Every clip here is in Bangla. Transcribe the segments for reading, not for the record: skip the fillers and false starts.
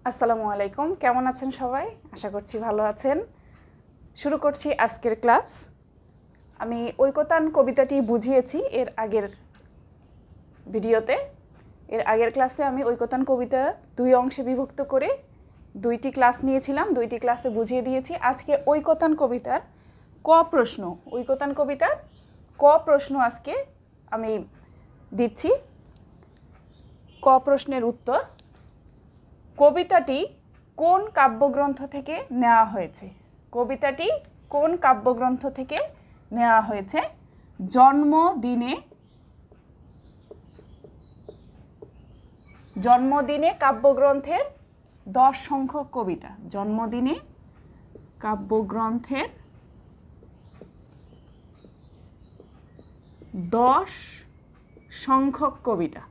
আসসালামু আলাইকুম, কেমন আছেন সবাই? আশা করছি ভালো আছেন। শুরু করছি আজকের ক্লাস। আমি ঐকতান কবিতাটি বুঝিয়েছি এর আগের ভিডিওতে। এর আগের ক্লাসে আমি ঐকতান কবিতা দুই অংশে বিভক্ত করে দুইটি ক্লাস নিয়েছিলাম, দুইটি ক্লাসে বুঝিয়ে দিয়েছি। আজকে ঐকতান কবিতার ঐকতান কবিতার ক প্রশ্ন আজকে আমি দিচ্ছি। ক প্রশ্নের উত্তর: কবিতাটি কোন কাব্যগ্রন্থ থেকে নেওয়া হয়েছে? কবিতাটি কোন কাব্যগ্রন্থ থেকে নেওয়া হয়েছে? জন্মদিনে কাব্যগ্রন্থের 10 সংখ্যক কবিতা। জন্মদিনে কাব্যগ্রন্থের 10 সংখ্যক কবিতা,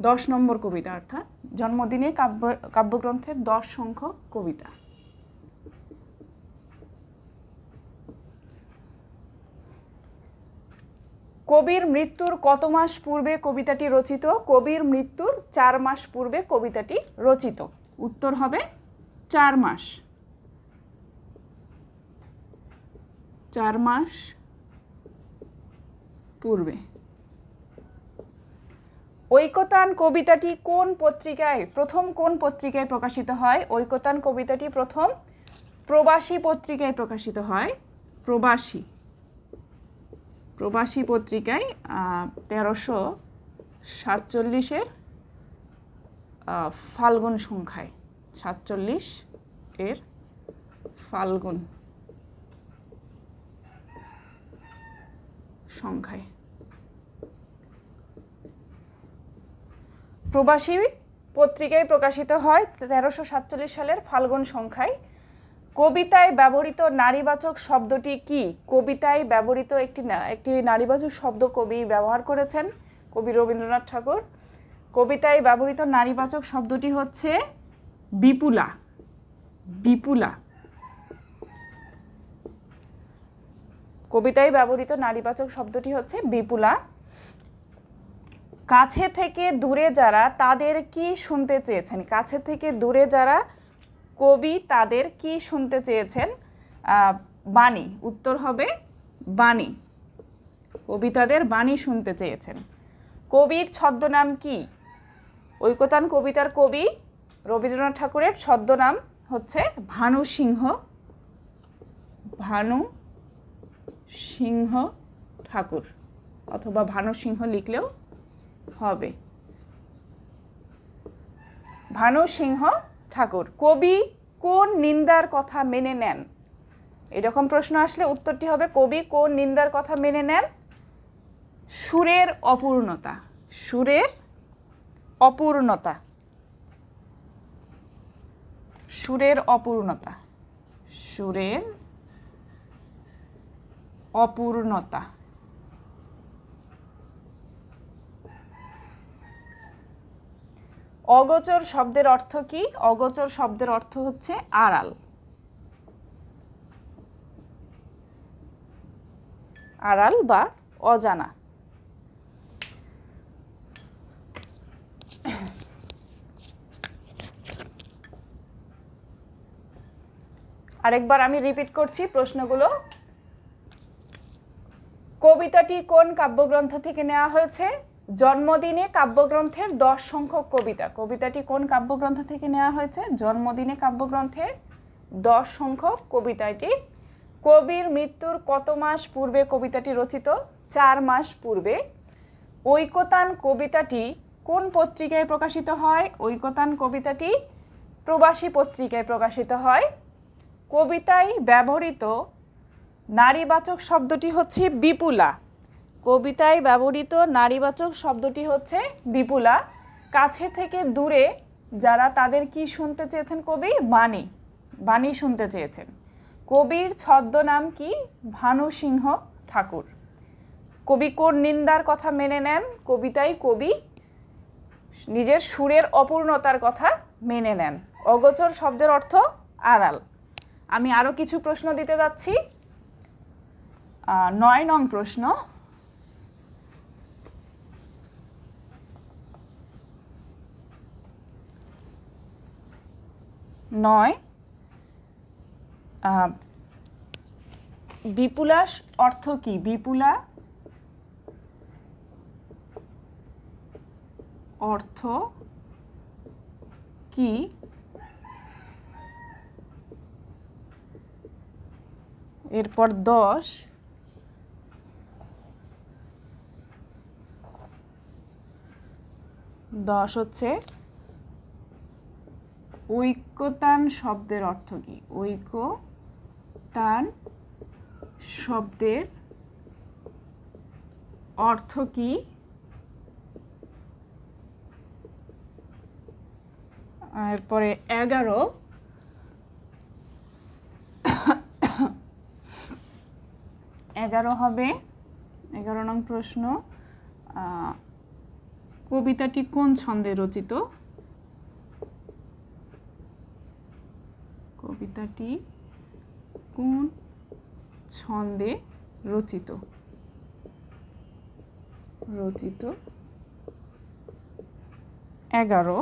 10 নম্বর কবিতা, অর্থাৎ জন্মদিনে কাব্যগ্রন্থের 10 সংখ্যক কবিতা। কবির মৃত্যুর কত মাস পূর্বে কবিতাটি রচিত? কবির মৃত্যুর 4 মাস পূর্বে কবিতাটি রচিত। উত্তর হবে 4 মাস। 4 মাস পূর্বে। ঐকতান কবিতাটি কোন পত্রিকায় প্রকাশিত হয়? ঐকতান কবিতাটি প্রথম প্রবাসী পত্রিকায় প্রকাশিত হয়। প্রবাসী পত্রিকায় 1347 ফাল্গুন সংখ্যায়। 47 এর ফাল্গুন সংখ্যায় প্রবাসী পত্রিকায় প্রকাশিত হয় 1347 সালের ফাল্গুন সংখ্যায়। কবিতায় ব্যবহৃত নারীবাচক শব্দটি কি? কবিতায় ব্যবহৃত একটি নারীবাচক শব্দ কবি ব্যবহার করেছেন, কবি রবীন্দ্রনাথ ঠাকুর। কবিতায় ব্যবহৃত নারীবাচক শব্দটি হচ্ছে বিপুলা। কবিতায় ব্যবহৃত নারীবাচক শব্দটি হচ্ছে বিপুলা। কাছে থেকে দূরে যারা তাদের কি শুনতে চেয়েছেন? কাছে থেকে দূরে যারা কবি তাদের কি শুনতে চেয়েছেন? বাণী। উত্তর হবে বাণী। কবি তাদের বাণী শুনতে চেয়েছেন। কবির ছদ্মনাম কি? ঐকতান কবিতার কবি রবীন্দ্রনাথ ঠাকুরের ছদ্মনাম হচ্ছে ভানু সিংহ ঠাকুর, অথবা ভানু সিংহ লিখলেও হবে। ভানু সিংহ ঠাকুর। কবি কোন নিন্দার কথা মেনে নেন? এরকম প্রশ্ন আসলে উত্তরটি হবে কবি কোন নিন্দার কথা মেনে নেন? সুরের অপূর্ণতা। সুরের অপূর্ণতা। সুরের অপূর্ণতা। সুরের অপূর্ণতা। অগোচর শব্দের অর্থ কি? অগোচর শব্দের অর্থ হচ্ছে আড়াল। আড়াল বা অজানা। আরেকবার আমি রিপিট করছি প্রশ্নগুলো। কবিতাটি কোন কাব্যগ্রন্থ থেকে নেওয়া হয়েছে? জন্মদিনে কাব্যগ্রন্থের 10 সংখ্যক কবিতা। কবিতাটি কোন কাব্যগ্রন্থ থেকে নেওয়া হয়েছে? জন্মদিনে কাব্যগ্রন্থের 10 সংখ্যক কবিতাটি। কবির মৃত্যুর কত মাস পূর্বে কবিতাটি রচিত? 4 মাস পূর্বে। ঐকতান কবিতাটি কোন পত্রিকায় প্রকাশিত হয়? ঐকতান কবিতাটি প্রবাসী পত্রিকায় প্রকাশিত হয়। কবিতায় ব্যবহৃত নারীবাচক শব্দটি হচ্ছে বিপুলা। কবিতায় ব্যবহৃত নারীবাচক শব্দটি হচ্ছে বিপুলা। কাছে থেকে দূরে যারা তাদের কি শুনতে চেয়েছেন? কবি বাণী শুনতে চেয়েছেন। কবির ছদ্মনাম কি? ভানু সিংহ ঠাকুর। কবি কোন নিন্দার কথা মেনে নেন? কবিতায় কবি নিজের সুরের অপূর্ণতার কথা মেনে নেন। অগোচর শব্দের অর্থ আড়াল। আমি আরও কিছু প্রশ্ন দিতে যাচ্ছি। 9 নং প্রশ্ন: 9 বিপুলা অর্থ কি? বিপুলা অর্থ কি? এরপর 10 হচ্ছে ঐকতান শব্দের অর্থ কি? ঐকতান শব্দের অর্থ কি? এরপরে 11 হবে 11 নং প্রশ্ন, কবিতাটি কোন ছন্দে রচিত? কবিতাটি কোন ছন্দে রচিত? 11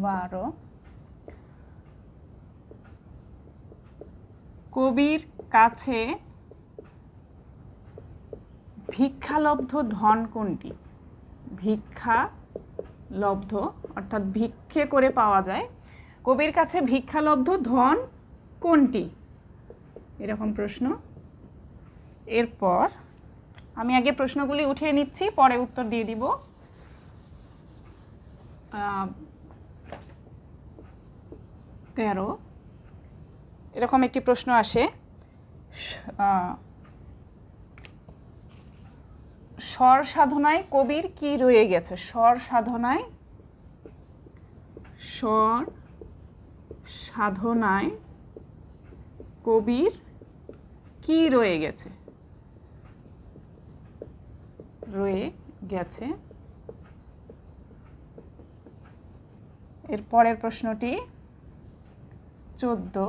12 কবির কাছে ভিক্ষালব্ধ ধন কোনটি? ভিক্ষালব্ধ অর্থাৎ ভিক্ষে করে পাওয়া যায়। কবির কাছে ভিক্ষালব্ধ ধন কোনটি? এরকম প্রশ্ন। এরপর আমি আগে প্রশ্নগুলি উঠিয়ে নিচ্ছি, পরে উত্তর দিয়ে দিব। 13 এরকম একটি প্রশ্ন আসে, স্বর সাধনায় কবির কি রয়ে গেছে? স্বর সাধনায় কবির কি রয়ে গেছে? এর পরের প্রশ্নটি 14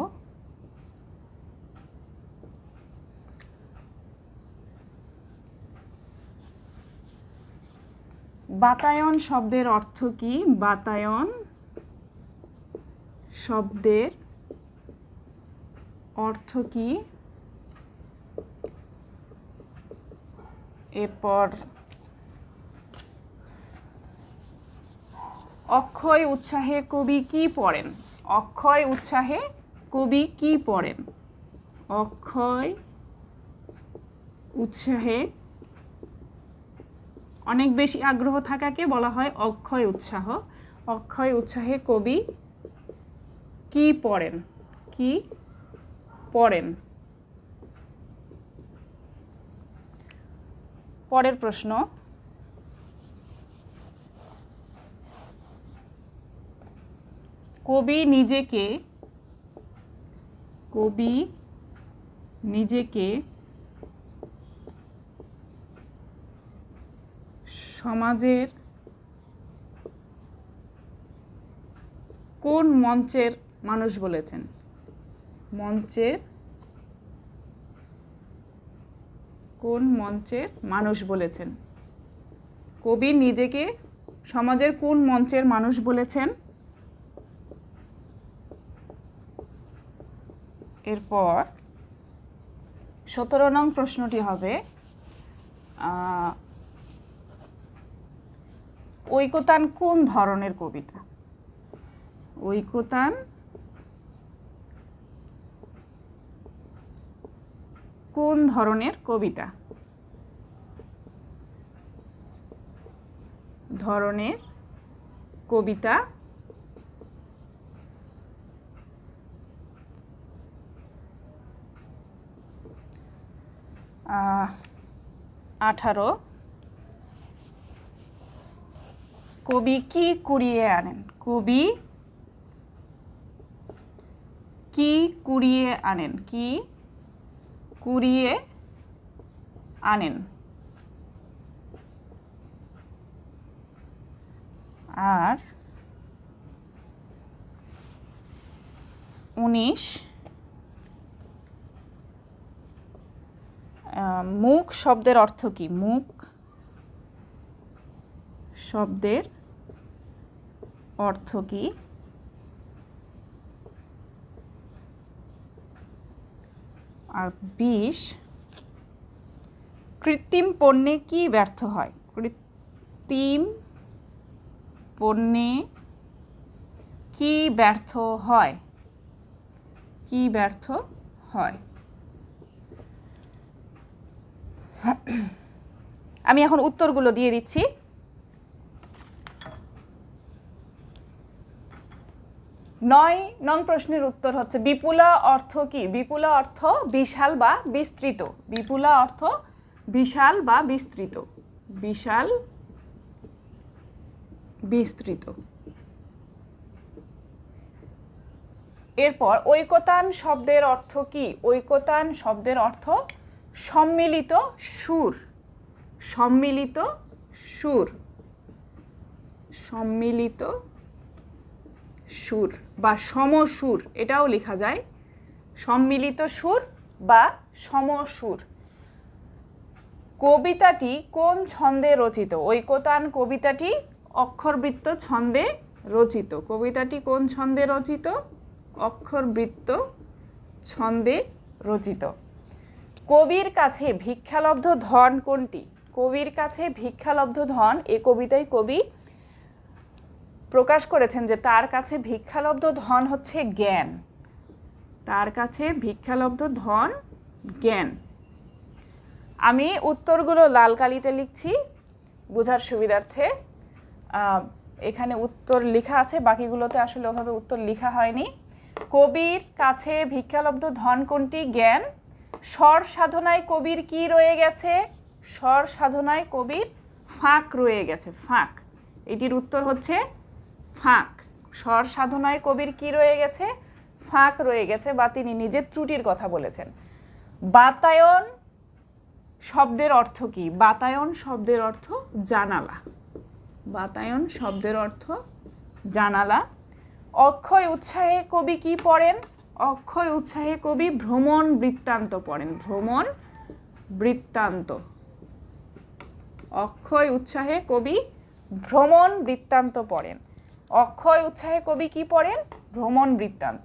বাতায়ন শব্দের অর্থ কি? বাতায়ন শব্দের অর্থ কি? এরপর অক্ষয় উৎসাহে কবি কি পড়েন? অক্ষয় উৎসাহে কবি কি পড়েন? অক্ষয় উৎসাহে অনেক বেশি আগ্রহ থাকাকে বলা হয় অক্ষয় উৎসাহ। অক্ষয় উৎসাহে কবি কি পড়েন? পরের প্রশ্ন, কবি নিজেকে সমাজের কোন মঞ্চের মানুষ বলেছেন? কোন মঞ্চের মানুষ বলেছেন? কবি নিজেকে সমাজের কোন মঞ্চের মানুষ বলেছেন? এরপর 17 নং প্রশ্নটি হবে, ঐকতান কোন ধরনের কবিতা? ঐকতান কোন ধরনের কবিতা? ধরনের কবিতা। 18 কবি কি কুড়িয়ে আনেন? কবি কি কুড়িয়ে আনেন? কি কুড়িয়ে আনেন? আর 19 মুখ শব্দের অর্থ কি? মুখ শব্দের অর্থ কি? আর 20 কৃত্রিম পণ্যে কি ব্যর্থ হয়? কৃত্রিম পণ্যে কি ব্যর্থ হয়? কি ব্যর্থ হয়? আমি এখন উত্তরগুলো দিয়ে দিচ্ছি। 9 নং প্রশ্নের উত্তর হচ্ছে বিপুলা অর্থ কি? বিপুলা অর্থ বিশাল বা বিস্তৃত। বিপুলা অর্থ বিশাল বা বিস্তৃত। বিশাল বিস্তৃত। এরপর ঐকতান শব্দের অর্থ কি? ঐকতান শব্দের অর্থ সম্মিলিত সুর। সম্মিলিত সুর। সম্মিলিত সুর বা সমসুর, এটাও লেখা যায়। সম্মিলিত সুর বা সমসুর। কবিতাটি কোন ছন্দে রচিত? ঐকতান কবিতাটি অক্ষরবৃত্ত ছন্দে রচিত। কবিতাটি কোন ছন্দে রচিত? অক্ষরবৃত্ত ছন্দে রচিত। কবির কাছে ভিক্ষালব্ধ ধন কোনটি? কবির কাছে ভিক্ষালব্ধ ধন, এই কবিতায় কবি প্রকাশ করেছেন যে তার কাছে ভিক্ষালব্ধ ধন হচ্ছে জ্ঞান। তার কাছে ভিক্ষালব্ধ ধন জ্ঞান। আমি উত্তরগুলো লাল কালিতে লিখছি বোঝার সুবিধার্থে। এখানে উত্তর লেখা আছে, বাকিগুলোতে আসলে ওভাবে উত্তর লেখা হয়নি। কবির কাছে ভিক্ষালব্ধ ধন কোনটি? জ্ঞান। স্বর সাধনায় কবির কি রয়ে গেছে? স্বর সাধনায় কবির ফাঁক রয়ে গেছে। ফাঁক, এটির উত্তর হচ্ছে ফাঁক। স্বর সাধনায় কবির কি রয়ে গেছে? ফাঁক রয়ে গেছে, বা তিনি নিজের ত্রুটির কথা বলেছেন। বাতায়ন শব্দের অর্থ কি? বাতায়ন শব্দের অর্থ জানালা। বাতায়ন শব্দের অর্থ জানালা। অক্ষয় উৎসাহে কবি কি পড়েন? অক্ষয় উৎসাহে কবি ভ্রমণ বৃত্তান্ত পড়েন। ভ্রমণ বৃত্তান্ত। অক্ষয় উৎসাহে কবি ভ্রমণ বৃত্তান্ত পড়েন। অক্ষয় উৎসাহে কবি কি পড়েন? ভ্রমণ বৃত্তান্ত।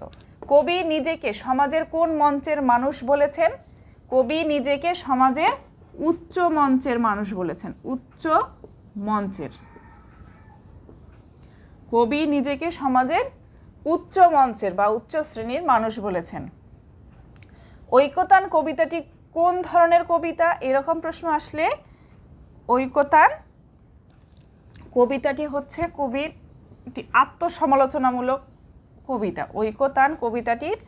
কবি নিজেকে সমাজের কোন মঞ্চের মানুষ বলেছেন? কবি নিজেকে সমাজের উচ্চ মঞ্চের মানুষ বলেছেন। উচ্চ মঞ্চের। কবি নিজেকে সমাজের উচ্চ মঞ্চের বা উচ্চ শ্রেণীর মানুষ বলেছেন। ঐকতান কবিতাটি কোন ধরনের কবিতা? এরকম প্রশ্ন আসলে ঐকতান কবিতাটি হচ্ছে কবির একটি আত্মসমালোচনামূলক কবিতা। ঐকতান কবিতাটির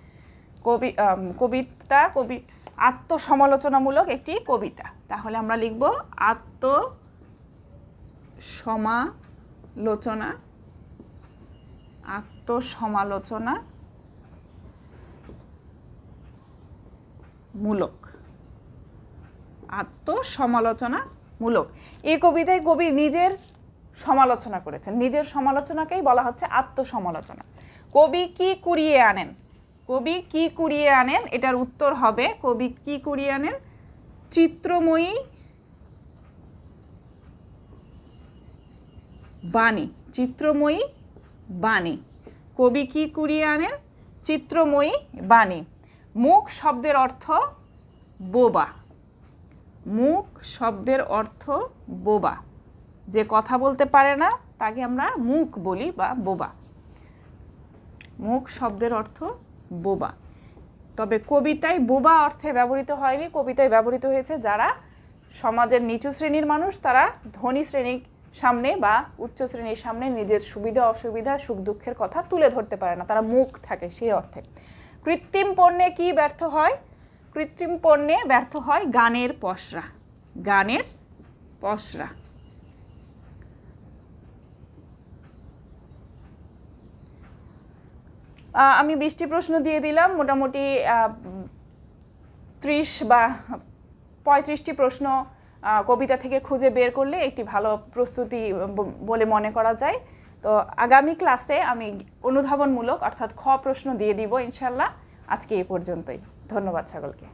কবি আত্মসমালোচনামূলক একটি কবিতা। তাহলে আমরা লিখব আত্মসমালোচনা। আত্মসমালোচনা মূলক। আত্মসমালোচনা মূলক। এই কবিতায় কবি নিজের সমালোচনা করেছেন। নিজের সমালোচনাকেই বলা হচ্ছে আত্মসমালোচনা। কবি কি কুড়িয়ে আনেন? কবি কি কুড়িয়ে আনেন? এটার উত্তর হবে কবি কি কুড়িয়ে আনেন? চিত্রময়ী বাণী। চিত্রময়ী বাণী। কবি কি কুড়িয়ে আনেন? চিত্রময়ী বাণী। মুখ শব্দের অর্থ বোবা। মুখ শব্দের অর্থ বোবা। যে কথা বলতে পারে না তাকে আমরা মুখ বলি বা বোবা। মুখ শব্দের অর্থ বোবা। তবে কবিতায় বোবা অর্থে ব্যবহৃত হয়নি। কবিতায় ব্যবহৃত হয়েছে যারা সমাজের নিচু শ্রেণীর মানুষ, তারা ধনী শ্রেণীর সামনে বা উচ্চ শ্রেণীর সামনে নিজের সুবিধা অসুবিধা সুখ দুঃখের কথা তুলে ধরতে পারে না, তারা মুখ থাকে সেই অর্থে। কৃত্রিম পণ্যে কি ব্যর্থ হয়? কৃত্রিম পণ্যে ব্যর্থ হয় গানের পসরা। গানের পসরা। আমি 20টি প্রশ্ন দিয়ে দিলাম। মোটামুটি 30 বা 35টি প্রশ্ন কবিতা থেকে খুঁজে বের করলে একটি ভালো প্রস্তুতি বলে মনে করা যায়। তো আগামী ক্লাসে আমি অনুধাবনমূলক অর্থাৎ খ প্রশ্ন দিয়ে দিব ইনশাল্লাহ। আজকে এই পর্যন্তই। ধন্যবাদ সকলকে।